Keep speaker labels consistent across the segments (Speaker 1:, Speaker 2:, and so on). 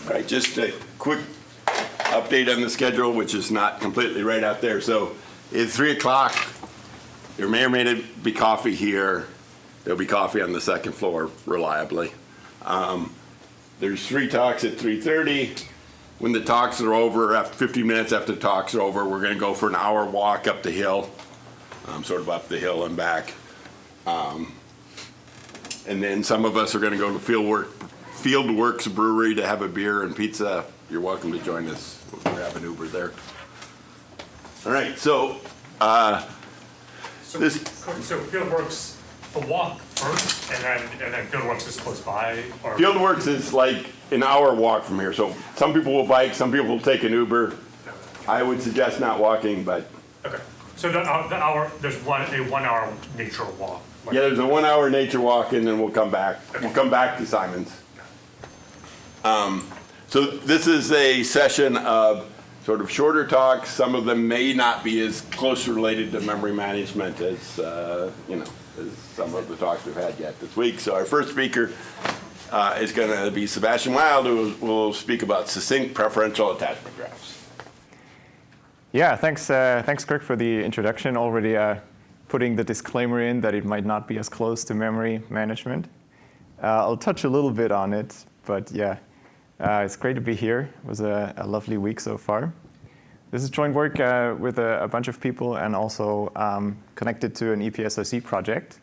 Speaker 1: All right, just a quick update on the schedule, which is not completely right out there. So at 3 o'clock, there may or may not be coffee here. There'll be coffee on the second floor, reliably. There's 3 talks at 3:30. When the talks are over, after 50 minutes after the talks are over, we're going to go for an hour walk up the hill, sort of up the hill and back. And then some of us are going to go to Fieldworks Brewery to have a beer and pizza. You're welcome to join us. We'll grab an Uber there. All right, so
Speaker 2: So Fieldworks, the walk first, and then Fieldworks is close by? Or?
Speaker 1: Fieldworks is like an hour walk from here. So some people will bike, some people will take an Uber. I would suggest not walking, but.
Speaker 2: Okay, so the hour, there's a 1 hour nature walk.
Speaker 1: Yeah, there's a 1 hour nature walk, and then we'll come back. Okay. We'll come back to Simon's. So this is a session of sort of shorter talks. Some of them may not be as close related to memory management as as some of the talks we've had yet this week. So our first speaker is going to be Sebastian Wild, who will speak about succinct preferential attachment graphs.
Speaker 3: Yeah, thanks, Kirk, for the introduction. Already putting the disclaimer in that it might not be as close to memory management. I'll touch a little bit on it, but yeah. It's great to be here. It was a lovely week so far. This is joint work with a bunch of people and also connected to an EPSRC project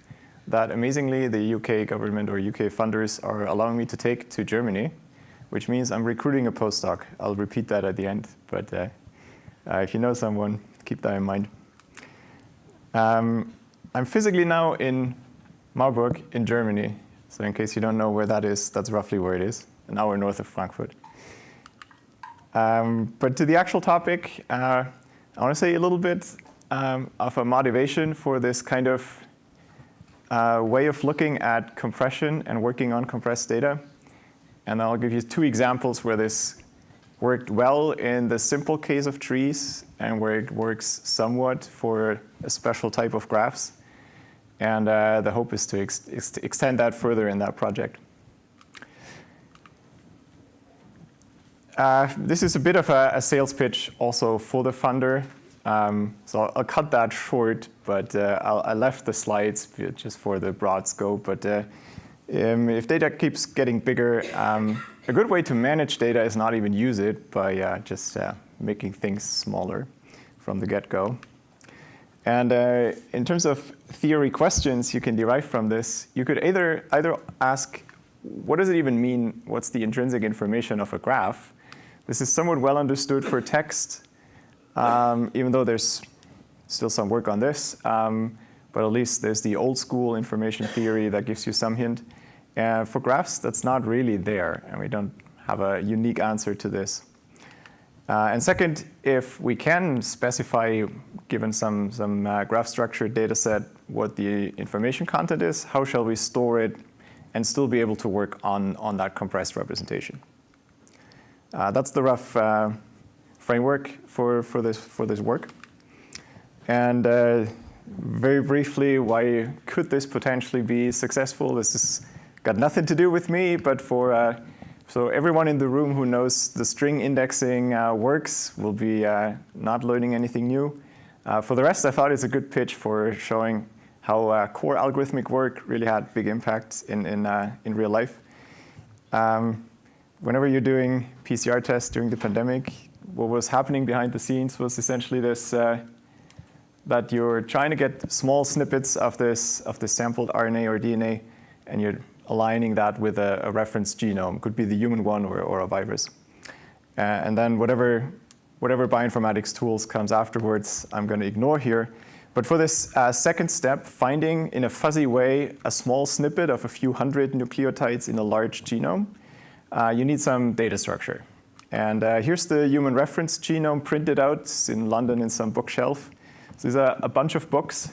Speaker 3: that amazingly the UK government or UK funders are allowing me to take to Germany, which means I'm recruiting a postdoc. I'll repeat that at the end, but if you know someone, keep that in mind. I'm physically now in Marburg in Germany. So in case you don't know where that is, that's roughly where it is. An hour north of Frankfurt. But to the actual topic, I want to say a little bit of a motivation for this kind of way of looking at compression and working on compressed data. And I'll give you 2 examples where this worked well in the simple case of trees and where it works somewhat for a special type of graphs. And the hope is to extend that further in that project. This is a bit of a sales pitch also for the funder. So I'll cut that short, but I left the slides just for the broad scope. But if data keeps getting bigger, a good way to manage data is not even use it by just making things smaller from the get-go. And in terms of theory questions you can derive from this, you could either ask, what does it even mean? What's the intrinsic information of a graph? This is somewhat well understood for text, even though there's still some work on this. But at least there's the old school information theory that gives you some hint. For graphs, that's not really there, and we don't have a unique answer to this. And second, if we can specify, given some graph structure data set, what the information content is, how shall we store it and still be able to work on that compressed representation? That's the rough framework for this work. And very briefly, why could this potentially be successful? This has got nothing to do with me, but so everyone in the room who knows the string indexing works will be not learning anything new. For the rest, I thought it's a good pitch for showing how core algorithmic work really had big impact in real life. Whenever you're doing PCR tests during the pandemic, what was happening behind the scenes was essentially this, that you're trying to get small snippets of this sampled RNA or DNA, and you're aligning that with a reference genome. Could be the human one or a virus. And then whatever bioinformatics tools comes afterwards, I'm going to ignore here. But for this second step, finding in a fuzzy way a small snippet of a few hundred nucleotides in a large genome, you need some data structure. And here's the human reference genome printed out in London in some bookshelf. So there's a bunch of books.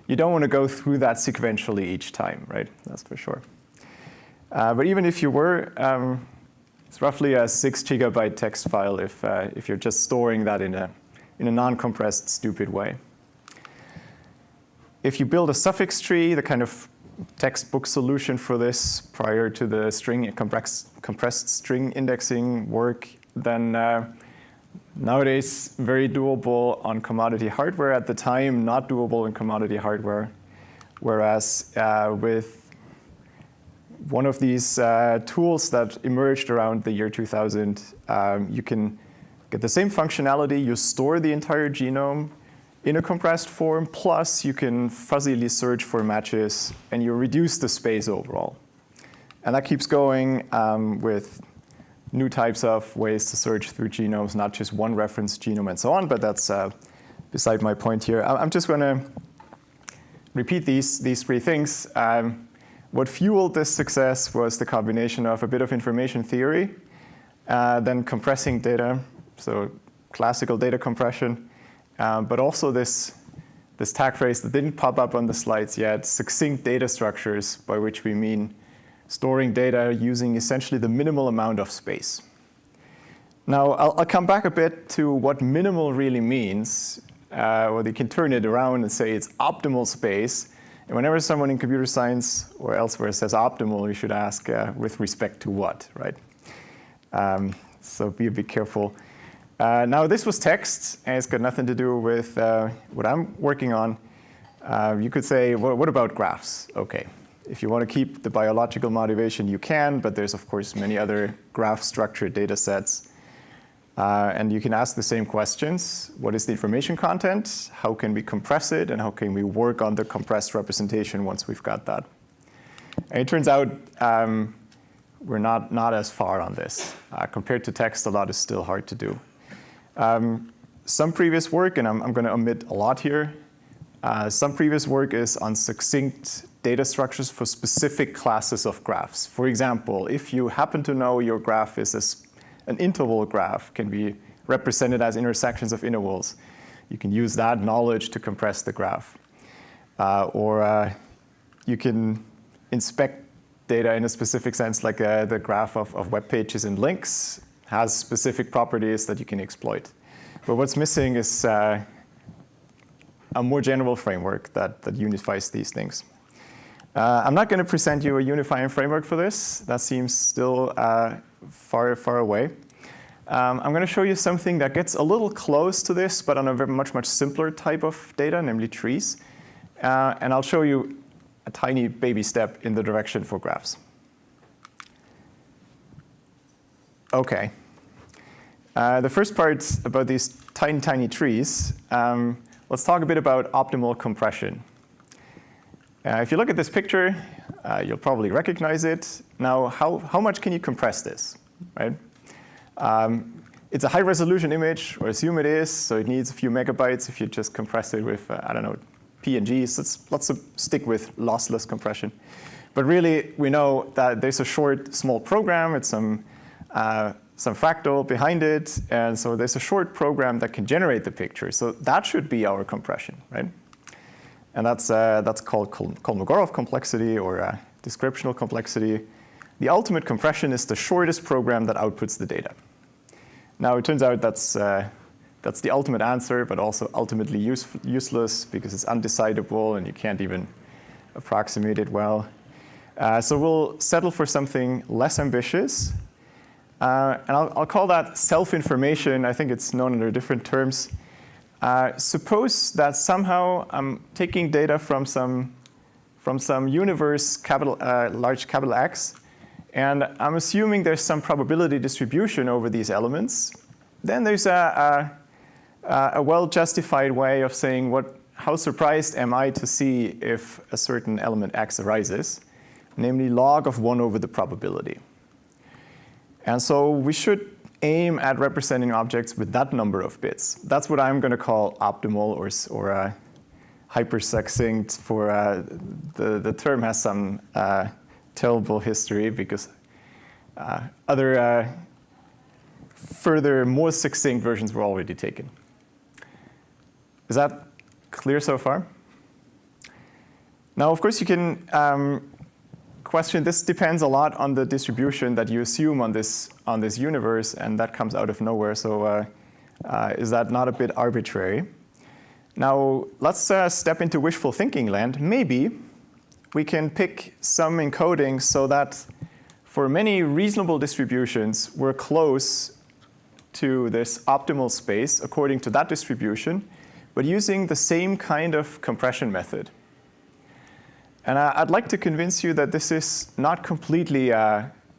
Speaker 3: You don't want to go through that sequentially each time, right? That's for sure. But even if you were, it's roughly a 6 gigabyte text file if you're just storing that in a non-compressed, stupid way. If you build a suffix tree, the kind of textbook solution for this prior to the compressed string indexing work, then nowadays very doable on commodity hardware. At the time, not doable in commodity hardware. Whereas with one of these tools that emerged around the year 2000, you can get the same functionality. You store the entire genome in a compressed form, plus you can fuzzily search for matches, and you reduce the space overall. And that keeps going with new types of ways to search through genomes, not just one reference genome and so on, but that's beside my point here. I'm just going to repeat these three things. What fueled this success was the combination of a bit of information theory, then compressing data, so classical data compression, but also this tag phrase that didn't pop up on the slides yet, succinct data structures, by which we mean storing data using essentially the minimal amount of space. Now, I'll come back a bit to what minimal really means, or you can turn it around and say it's optimal space. And whenever someone in computer science or elsewhere says optimal, you should ask with respect to what, right? So be a bit careful. Now, this was text, and it's got nothing to do with what I'm working on. You could say, well, what about graphs? OK. If you want to keep the biological motivation, you can, but there's, of course, many other graph-structured data sets. And you can ask the same questions. What is the information content? How can we compress it? And how can we work on the compressed representation once we've got that? And it turns out we're not as far on this. Compared to text, a lot is still hard to do. Some previous work, and I'm going to omit a lot here, some previous work is on succinct data structures for specific classes of graphs. For example, if you happen to know your graph is an interval graph, can be represented as intersections of intervals, you can use that knowledge to compress the graph. Or you can inspect data in a specific sense, like the graph of web pages and links has specific properties that you can exploit. But what's missing is a more general framework that unifies these things. I'm not going to present you a unifying framework for this. That seems still far away. I'm going to show you something that gets a little close to this, but on a much simpler type of data, namely trees. And I'll show you a tiny baby step in the direction for graphs. OK. The first part about these tiny trees, let's talk a bit about optimal compression. If you look at this picture, you'll probably recognize it. Now, how much can you compress this, right? It's a high-resolution image, or assume it is, so it needs a few megabytes if you just compress it with, I don't know, PNGs. Let's stick with lossless compression. But really, we know that there's a short, small program. It's some fractal behind it. And so there's a short program that can generate the picture. So that should be our compression, right? And that's called Kolmogorov complexity or descriptional complexity. The ultimate compression is the shortest program that outputs the data. Now, it turns out that's the ultimate answer, but also ultimately useless because it's undecidable and you can't even approximate it well. So we'll settle for something less ambitious. And I'll call that self-information. I think it's known under different terms. Suppose that somehow I'm taking data from some universe, large capital X, and I'm assuming there's some probability distribution over these elements. Then there's a well-justified way of saying how surprised am I to see if a certain element X arises, namely log of 1 over the probability. And so we should aim at representing objects with that number of bits. That's what I'm going to call optimal or hyper-succinct. The term has some terrible history because other further, more succinct versions were already taken. Is that clear so far? Now, of course, you can question. This depends a lot on the distribution that you assume on this universe, and that comes out of nowhere. So is that not a bit arbitrary? Now, let's step into wishful thinking land. Maybe we can pick some encodings so that for many reasonable distributions, we're close to this optimal space according to that distribution, but using the same kind of compression method. And I'd like to convince you that this is not completely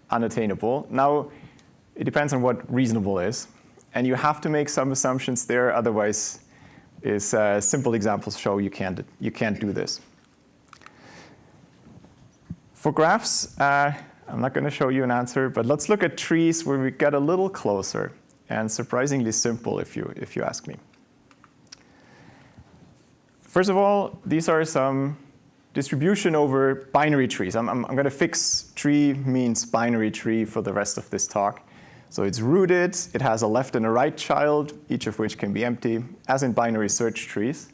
Speaker 3: unattainable. Now, it depends on what reasonable is. And you have to make some assumptions there, otherwise, simple examples show you can't do this. For graphs, I'm not going to show you an answer, but let's look at trees where we get a little closer and surprisingly simple if you ask me. First of all, these are some distribution over binary trees. I'm going to fix tree means binary tree for the rest of this talk. So it's rooted, it has a left and a right child, each of which can be empty, as in binary search trees.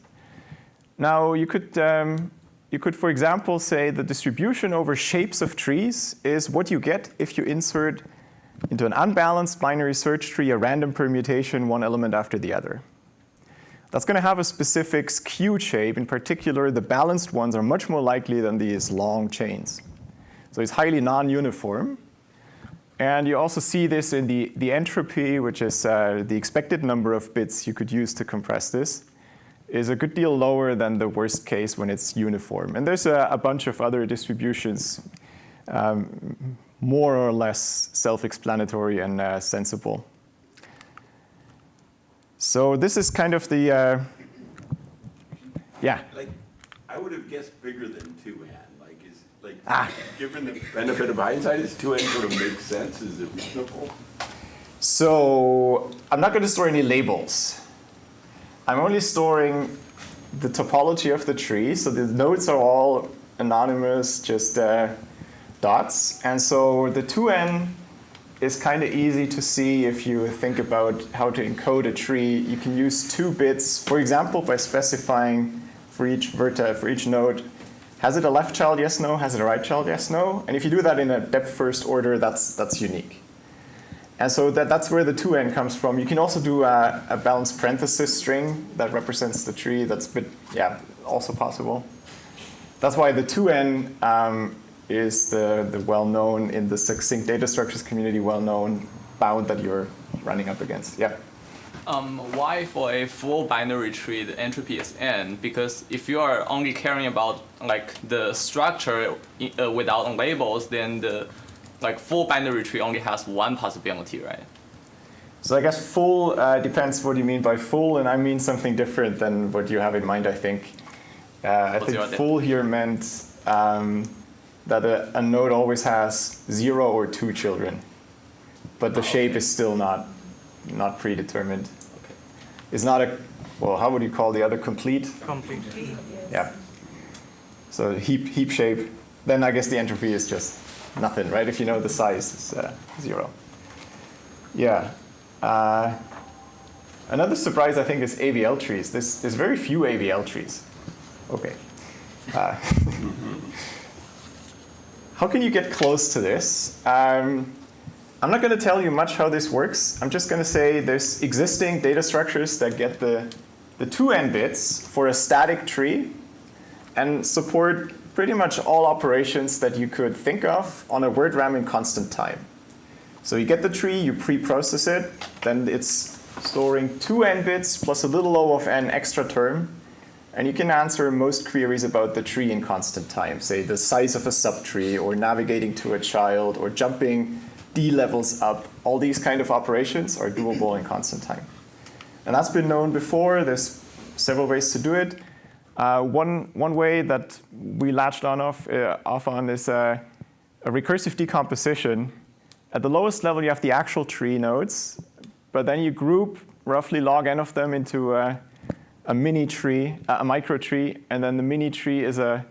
Speaker 3: Now you could, for example, say the distribution over shapes of trees is what you get if you insert into an unbalanced binary search tree a random permutation, one element after the other. That's going to have a specific skewed shape. In particular, the balanced ones are much more likely than these long chains. So it's highly non-uniform. And you also see this in the entropy, which is the expected number of bits you could use to compress this, is a good deal lower than the worst case when it's uniform. And there's a bunch of other distributions, more or less self-explanatory and sensible. So this is kind of the, yeah.
Speaker 1: Like, I would have guessed bigger than 2n. Given the benefit of hindsight, is 2n sort of makes sense? Is it reasonable?
Speaker 3: So I'm not going to store any labels. I'm only storing the topology of the tree. So the nodes are all anonymous, just dots. And so the 2n is kind of easy to see if you think about how to encode a tree. You can use 2 bits, for example, by specifying for each vertex, for each node, has it a left child, yes, no? Has it a right child, yes, no? And if you do that in a depth first order, that's unique. And so that's where the 2n comes from. You can also do a balanced parenthesis string that represents the tree. That's also possible. That's why the 2n is the well-known, in the succinct data structures community, well-known bound that you're running up against. Yeah.
Speaker 4: Why for a full binary tree the entropy is n? Because if you are only caring about the structure without labels, then the full binary tree only has one possibility, right?
Speaker 3: So I guess full depends what you mean by full, and I mean something different than what you have in mind, I think. I think full here meant that a node always has 0 or 2 children, but the shape is still not predetermined. Okay. It's not how would you call the other, complete?
Speaker 5: Complete.
Speaker 3: Yeah. So heap shape, then I guess the entropy is just nothing, right? If you know the size, it's 0. Yeah. Another surprise, I think, is AVL trees. There's very few AVL trees. Okay. How can you get close to this? I'm not going to tell you much how this works. I'm just going to say there's existing data structures that get the 2n bits for a static tree and support pretty much all operations that you could think of on a word RAM in constant time. So you get the tree, you pre-process it, then it's storing 2n bits plus a little o of n extra term, and you can answer most queries about the tree in constant time, say the size of a subtree, or navigating to a child, or jumping d levels up. All these kind of operations are doable in constant time. And that's been known before. There's several ways to do it. One way that we latched off on is a recursive decomposition. At the lowest level, you have the actual tree nodes, but then you group roughly log n of them into a mini tree, a micro tree, and then the mini tree is a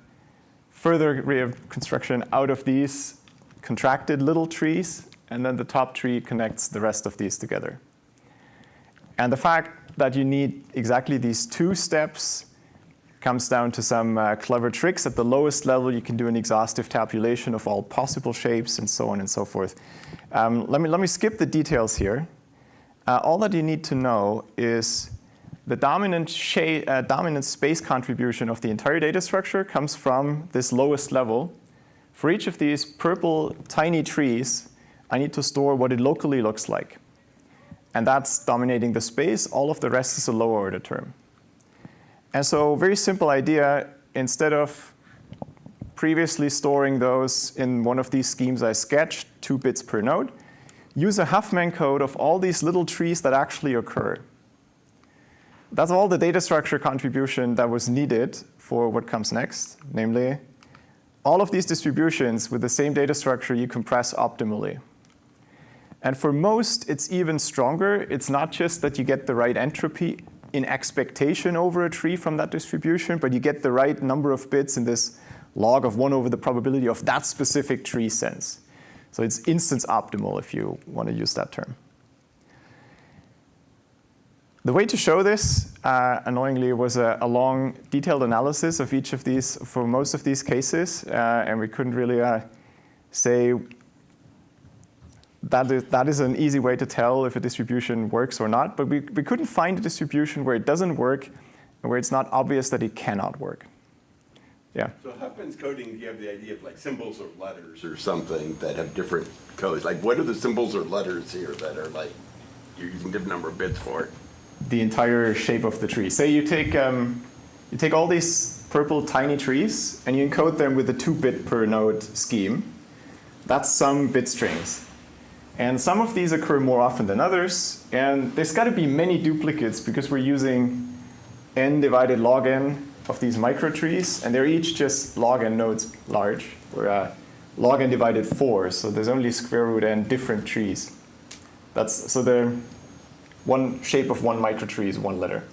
Speaker 3: further reconstruction out of these contracted little trees, and then the top tree connects the rest of these together. And the fact that you need exactly these 2 steps comes down to some clever tricks. At the lowest level, you can do an exhaustive tabulation of all possible shapes and so on and so forth. Let me skip the details here. All that you need to know is the dominant space contribution of the entire data structure comes from this lowest level. For each of these purple tiny trees, I need to store what it locally looks like. And that's dominating the space. All of the rest is a lower order term. And so very simple idea, instead of previously storing those in one of these schemes I sketched, 2 bits per node, use a Huffman code of all these little trees that actually occur. That's all the data structure contribution that was needed for what comes next, namely, all of these distributions with the same data structure you compress optimally. And for most, it's even stronger. It's not just that you get the right entropy in expectation over a tree from that distribution, but you get the right number of bits in this log of 1 over the probability of that specific tree sense. So it's instance optimal if you want to use that term. The way to show this, annoyingly, was a long, detailed analysis of each of these for most of these cases, and we couldn't really say that is an easy way to tell if a distribution works or not, but we couldn't find a distribution where it doesn't work and where it's not obvious that it cannot work. Yeah.
Speaker 1: So Huffman's coding, do you have the idea of like symbols or letters or something that have different codes? Like what are the symbols or letters here that are like, you're using different number of bits for?
Speaker 3: The entire shape of the tree. Say you take all these purple tiny trees and you encode them with a 2-bit per node scheme. That's some bit strings. And some of these occur more often than others. And there's got to be many duplicates because we're using n divided log n of these micro trees. And they're each just log n nodes large. We're log n divided 4. So there's only square root n different trees. So the one shape of one micro tree is 1 letter.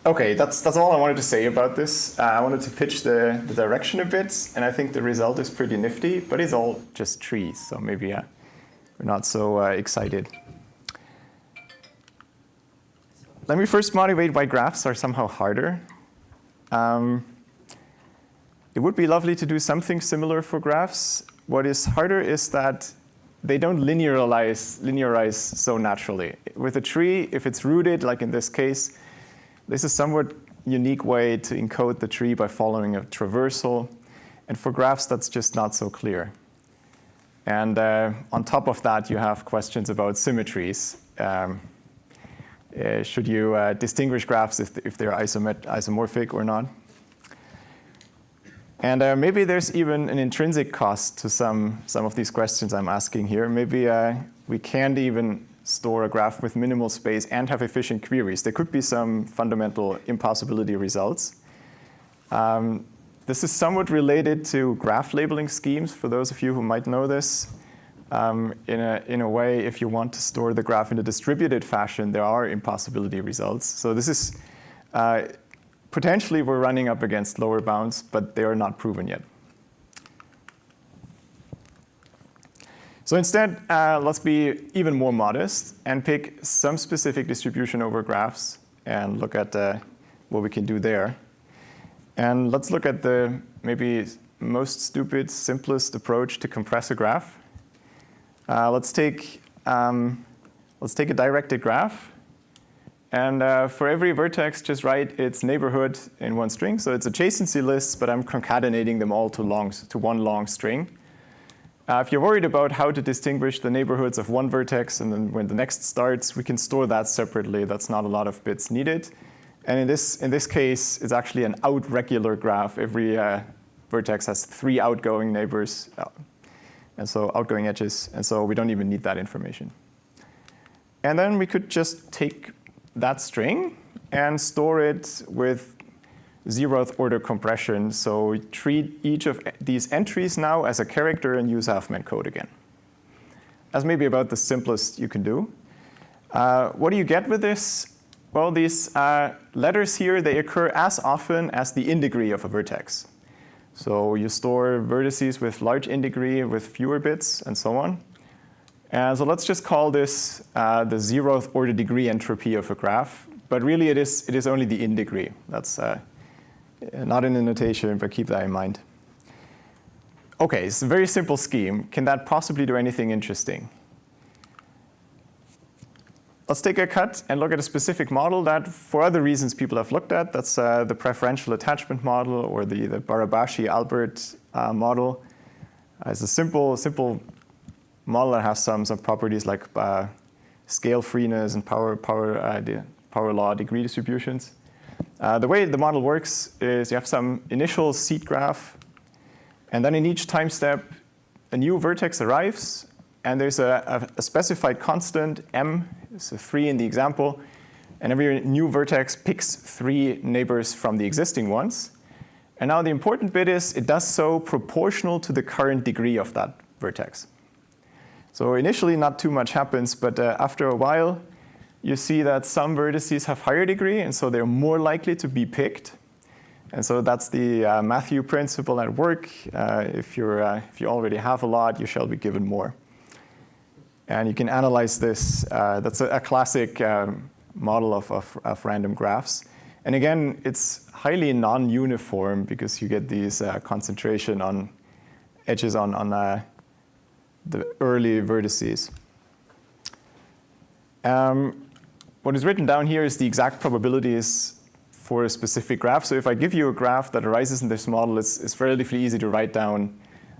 Speaker 3: OK, that's all I wanted to say about this. I wanted to pitch the direction a bit, and I think the result is pretty nifty, but it's all just trees, so maybe we're not so excited. Let me first motivate why graphs are somehow harder. It would be lovely to do something similar for graphs. What is harder is that they don't linearize so naturally. With a tree, if it's rooted, like in this case, this is a somewhat unique way to encode the tree by following a traversal. And for graphs, that's just not so clear. And on top of that, you have questions about symmetries. Should you distinguish graphs if they're isomorphic or not? And maybe there's even an intrinsic cost to some of these questions I'm asking here. Maybe we can't even store a graph with minimal space and have efficient queries. There could be some fundamental impossibility results. This is somewhat related to graph labeling schemes, for those of you who might know this. In a way, if you want to store the graph in a distributed fashion, there are impossibility results. So this is potentially we're running up against lower bounds, but they are not proven yet. So instead, let's be even more modest and pick some specific distribution over graphs and look at what we can do there. And let's look at the maybe most stupid, simplest approach to compress a graph. Let's take a directed graph. And for every vertex, just write its neighborhood in one string. So it's adjacency lists, but I'm concatenating them all to one long string. If you're worried about how to distinguish the neighborhoods of one vertex and then when the next starts, we can store that separately. That's not a lot of bits needed. And in this case, it's actually an out-regular graph. Every vertex has 3 outgoing neighbors, and so outgoing edges. And so we don't even need that information. And then we could just take that string and store it with 0th order compression. So we treat each of these entries now as a character and use Huffman code again. That's maybe about the simplest you can do. What do you get with this? Well, these letters here, they occur as often as the in-degree of a vertex. So you store vertices with large in-degree with fewer bits and so on. And so let's just call this the 0th order degree entropy of a graph. But really, it is only the in-degree. That's not in the notation, but keep that in mind. OK, it's a very simple scheme. Can that possibly do anything interesting? let's take a cut and look at a specific model that, for other reasons, people have looked at. That's the preferential attachment model, or the Barabashi-Albert model. It's a simple model that has some properties like scale freeness and power law degree distributions. The way the model works is you have some initial seed graph, and then in each time step, a new vertex arrives, and there's a specified constant, m, so 3 in the example, and every new vertex picks 3 neighbors from the existing ones. And now the important bit is it does so proportional to the current degree of that vertex. So initially, not too much happens, but after a while, you see that some vertices have higher degree, and so they're more likely to be picked. And so that's the Matthew principle at work. If you already have a lot, you shall be given more. And you can analyze this. That's a classic model of random graphs. And again, it's highly non-uniform because you get these concentration on edges on the early vertices. What is written down here is the exact probabilities for a specific graph. So if I give you a graph that arises in this model, it's relatively easy to write down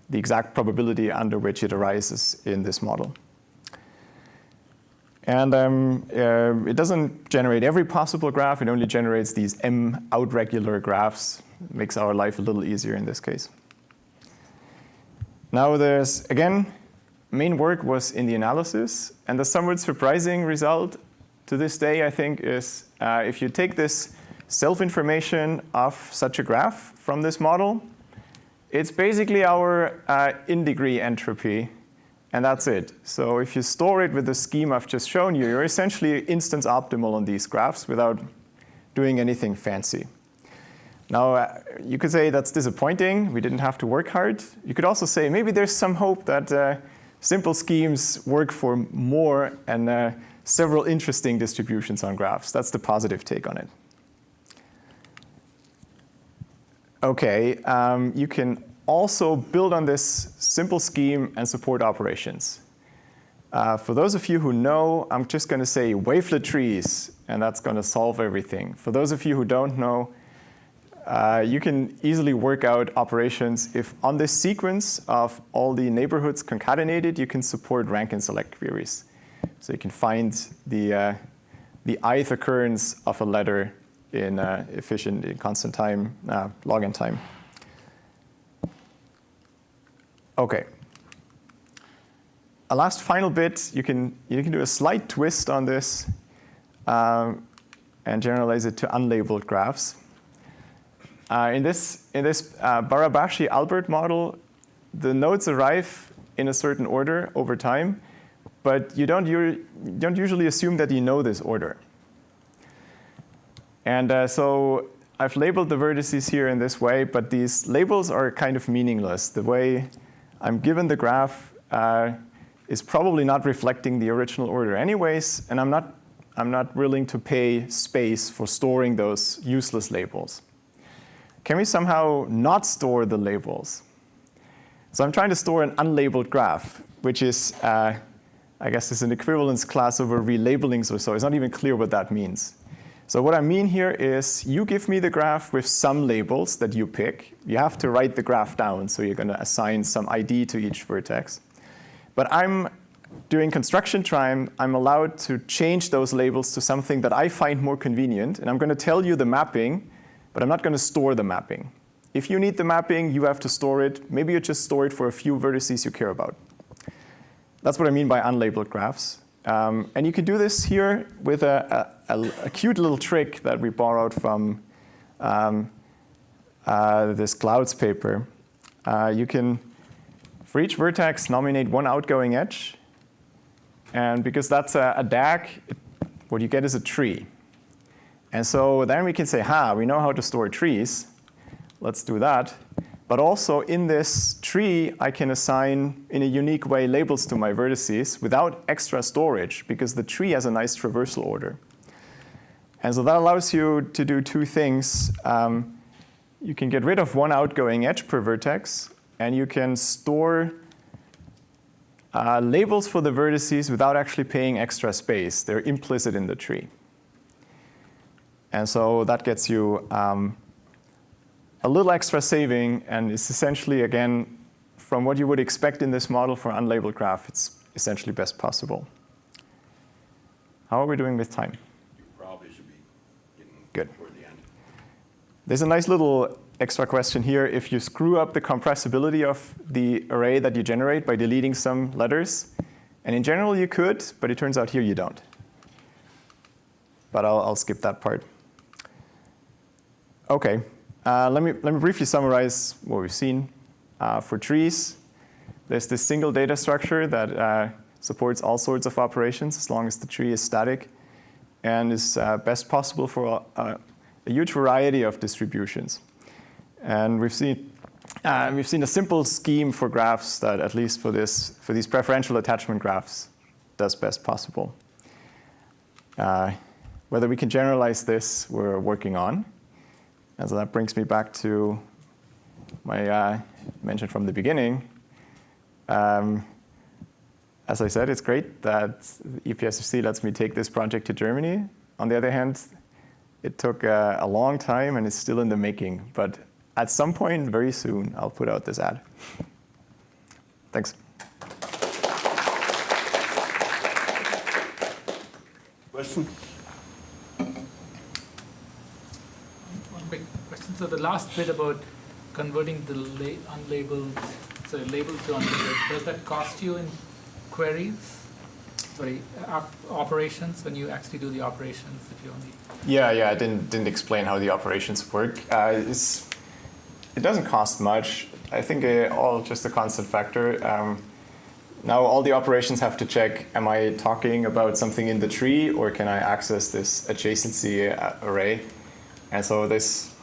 Speaker 3: the exact probability under which it arises in this model. And it doesn't generate every possible graph. It only generates these m outregular graphs. It makes our life a little easier in this case. Now there's, again, main work was in the analysis. And the somewhat surprising result to this day, I think, is if you take this self-information of such a graph from this model, it's basically our in-degree entropy. And that's it. So if you store it with the scheme I've just shown you, you're essentially instance optimal on these graphs without doing anything fancy. Now, you could say that's disappointing. We didn't have to work hard. You could also say maybe there's some hope that simple schemes work for more and several interesting distributions on graphs. That's the positive take on it. OK, you can also build on this simple scheme and support operations. For those of you who know, I'm just going to say wavelet trees, and that's going to solve everything. For those of you who don't know, you can easily work out operations if on this sequence of all the neighborhoods concatenated, you can support rank and select queries. So you can find the ith occurrence of a letter in efficient, in constant time, log n time. OK. A last final bit, you can do a slight twist on this and generalize it to unlabeled graphs. In this Barabashi-Albert model, the nodes arrive in a certain order over time, but you don't usually assume that you know this order. And so I've labeled the vertices here in this way, but these labels are kind of meaningless. The way I'm given the graph is probably not reflecting the original order anyways, and I'm not willing to pay space for storing those useless labels. Can we somehow not store the labels? So I'm trying to store an unlabeled graph, which is, I guess, is an equivalence class over relabelings or so. It's not even clear what that means. So what I mean here is you give me the graph with some labels that you pick. You have to write the graph down, so you're going to assign some ID to each vertex. But during construction time, I'm allowed to change those labels to something that I find more convenient. And I'm going to tell you the mapping, but I'm not going to store the mapping. If you need the mapping, you have to store it. Maybe you just store it for a few vertices you care about. That's what I mean by unlabeled graphs. And you can do this here with a cute little trick that we borrowed from this Clouds paper. You can, for each vertex, nominate one outgoing edge. And because that's a DAG, what you get is a tree. And so then we can say, we know how to store trees. Let's do that. But also in this tree, I can assign, in a unique way, labels to my vertices without extra storage, because the tree has a nice traversal order. And so that allows you to do two things. You can get rid of one outgoing edge per vertex, and you can store labels for the vertices without actually paying extra space. They're implicit in the tree. And so that gets you a little extra saving, and it's essentially, again, from what you would expect in this model for unlabeled graph, it's essentially best possible. How are we doing with time?
Speaker 1: You probably should be getting
Speaker 3: Good.
Speaker 1: toward the end.
Speaker 3: There's a nice little extra question here. If you screw up the compressibility of the array that you generate by deleting some letters, and in general you could, but it turns out here you don't. But I'll skip that part. OK, let me briefly summarize what we've seen. For trees, there's this single data structure that supports all sorts of operations as long as the tree is static, and is best possible for a huge variety of distributions. And we've seen a simple scheme for graphs that, at least for these preferential attachment graphs, does best possible. Whether we can generalize this, we're working on. And so that brings me back to my mention from the beginning. As I said, it's great that EPSFC lets me take this project to Germany. On the other hand, it took a long time and it's still in the making. But at some point, very soon, I'll put out this ad. Thanks.
Speaker 1: Question?
Speaker 5: One quick question. So the last bit about converting the unlabeled, so labeled to unlabeled, does that cost you in queries? Sorry, operations, when you actually do the operations, if you only...
Speaker 3: Yeah, I didn't explain how the operations work. It doesn't cost much. I think all just a constant factor. Now all the operations have to check, am I talking about something in the tree, or can I access this adjacency array? And so there's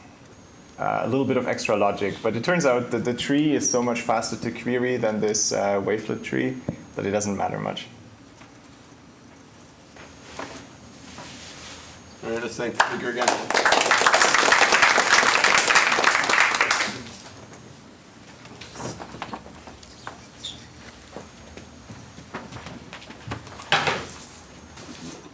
Speaker 3: a little bit of extra logic. But it turns out that the tree is so much faster to query than this wavelet tree that it doesn't matter much.
Speaker 1: All right, let's thank the speaker again.